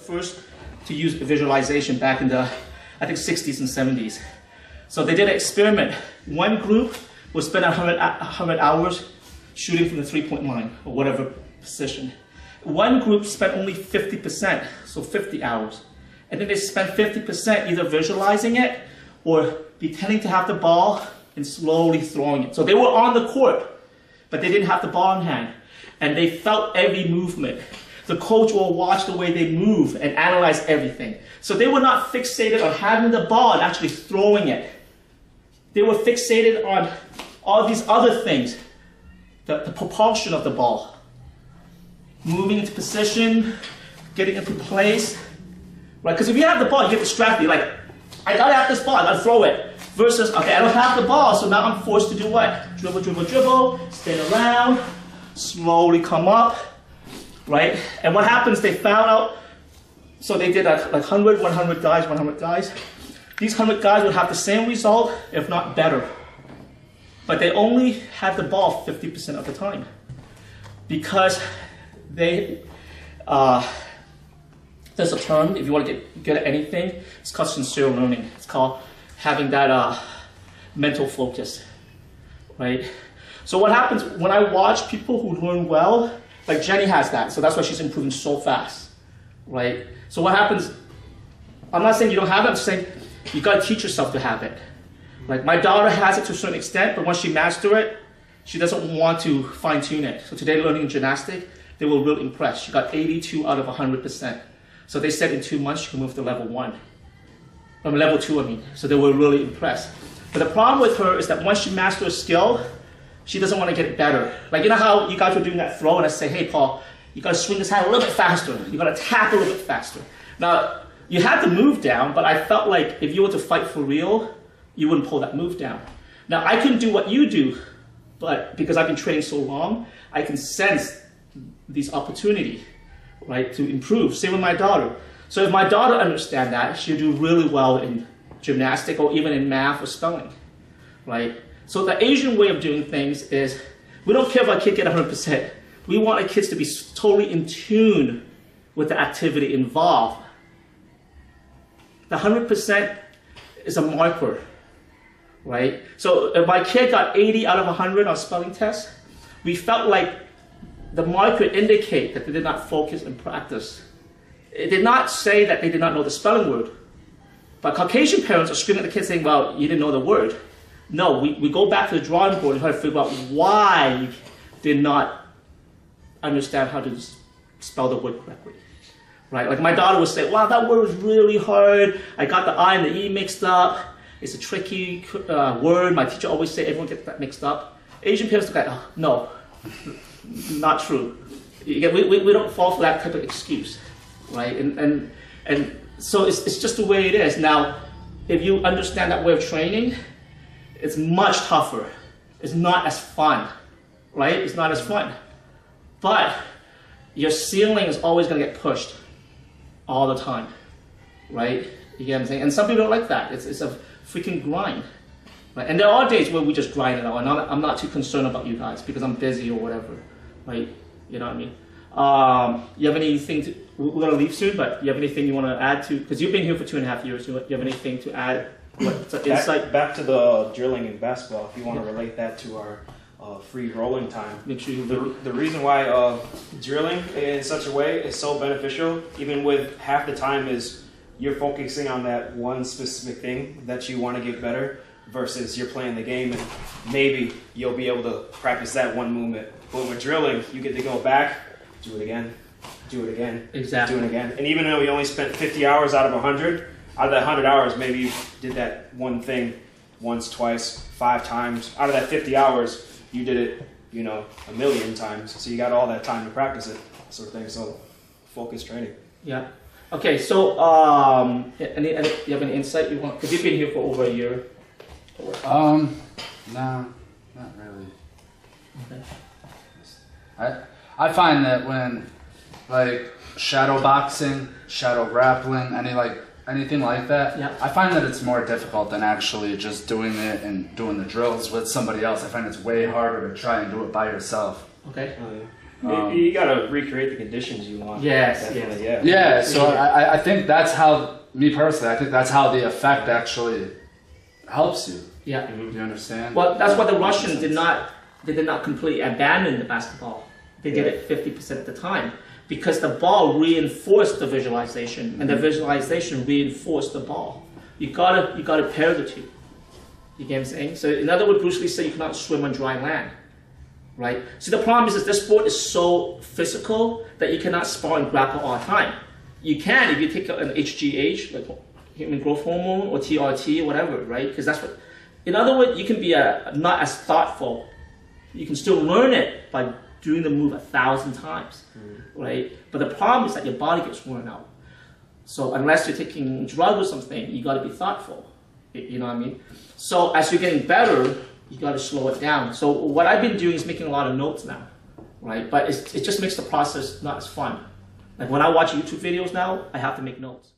first to use visualization back in the, I think, 60s and 70s. So they did an experiment. One group would spend 100 hours shooting from the three-point line or whatever position. One group spent only 50%, so 50 hours. And then they spent 50% either visualizing it or pretending to have the ball and slowly throwing it. So they were on the court, but they didn't have the ball in hand. And they felt every movement. The coach will watch the way they move and analyze everything. So they were not fixated on having the ball and actually throwing it. They were fixated on all these other things. The propulsion of the ball. Moving into position, getting into place. Right? Because if you have the ball, you get distracted. You're like, I gotta have this ball, I gotta throw it. Versus, okay, I don't have the ball, so now I'm forced to do what? Dribble, dribble, dribble, spin around, slowly come up, right? And what happens, they found out, so they did like 100 guys. These 100 guys would have the same result, if not better. But they only had the ball 50% of the time. Because they, there's a term, if you want to get good at anything, it's called sincere learning. It's called having that mental focus, right? So what happens when I watch people who learn well, like Jenny has that, so that's why she's improving so fast, right? So what happens, I'm not saying you don't have it, I'm saying you gotta teach yourself to have it. Like my daughter has it to a certain extent, but once she masters it, she doesn't want to fine tune it. So today learning gymnastics, they were really impressed. She got 82 out of 100%. So they said in 2 months she can move to level 1. Level 2, I mean. So they were really impressed. But the problem with her is that once she masters a skill, she doesn't want to get it better. Like, you know how you guys were doing that throw and I say, hey, Paul, you got to swing this hand a little bit faster. You got to tap a little bit faster. Now, you had the move down, but I felt like if you were to fight for real, you wouldn't pull that move down. Now, I can do what you do, but because I've been training so long, I can sense these opportunities, right, to improve. Same with my daughter. So if my daughter understands that, she'll do really well in gymnastics or even in math or spelling, right? So the Asian way of doing things is, we don't care if our kid get 100%. We want our kids to be totally in tune with the activity involved. The 100% is a marker, right? So if my kid got 80 out of 100 on spelling test, we felt like the marker indicate that they did not focus and practice. It did not say that they did not know the spelling word. But Caucasian parents are screaming at the kids saying, well, you didn't know the word. No, we go back to the drawing board and try to figure out why you did not understand how to spell the word correctly. Right? Like my daughter would say, wow, that word was really hard. I got the I and the E mixed up. It's a tricky word. My teacher always said everyone gets that mixed up. Asian parents look like, oh, no, not true. We don't fall for that type of excuse. Right? And so it's just the way it is. Now, if you understand that way of training, it's much tougher. It's not as fun, right? It's not as fun. But your ceiling is always going to get pushed all the time, right? You get what I'm saying? And some people don't like that. It's a freaking grind. Right? And there are days where we just grind it out, and I'm not too concerned about you guys because I'm busy or whatever, right? You know what I mean? You have anything we're going to leave soon, but you have anything you want to add to, because you've been here for 2.5 years, you have anything to add? Insight? Back to the drilling in basketball, if you want to relate that to our free rolling time. Make sure the reason why drilling in such a way is so beneficial, even with half the time, is you're focusing on that one specific thing that you want to get better, versus you're playing the game and maybe you'll be able to practice that one movement. But with drilling, you get to go back, do it again, exactly. do it again. And even though you only spent 50 hours out of 100, out of that 100 hours, maybe you did that one thing once, twice, 5 times. Out of that 50 hours, you did it, you know, 1,000,000 times. So you got all that time to practice it, sort of thing. So focus training. Yeah. Okay, so you have any insight you want? Because you've been here for over a year. No, not really. Okay. I find that when, like, shadow boxing, shadow grappling, anything like that, yeah. I find that it's more difficult than actually just doing it and doing the drills with somebody else. I find it's way harder to try and do it by yourself. Okay. You gotta recreate the conditions you want. Yes, Definitely, yes. Yeah, so I think that's how, me personally, I think that's how the effect actually helps you. Yeah. Do you understand? Well, that's why the Russians did not completely abandon the basketball. They did it 50% of the time because the ball reinforced the visualization, and the visualization reinforced the ball. You gotta pair the two. You get what I'm saying? So in other words, Bruce Lee said you cannot swim on dry land, right? See, the problem is this sport is so physical that you cannot spar and grapple all the time. You can if you take an HGH, like human growth hormone, or TRT, or whatever, right? Because that's what. In other words, you can be not as thoughtful. You can still learn it by doing the move 1,000 times, right? But the problem is that your body gets worn out. So unless you're taking drugs or something, you got to be thoughtful. You know what I mean? So as you're getting better, you got to slow it down. So what I've been doing is making a lot of notes now, right? But it just makes the process not as fun. Like when I watch YouTube videos now, I have to make notes.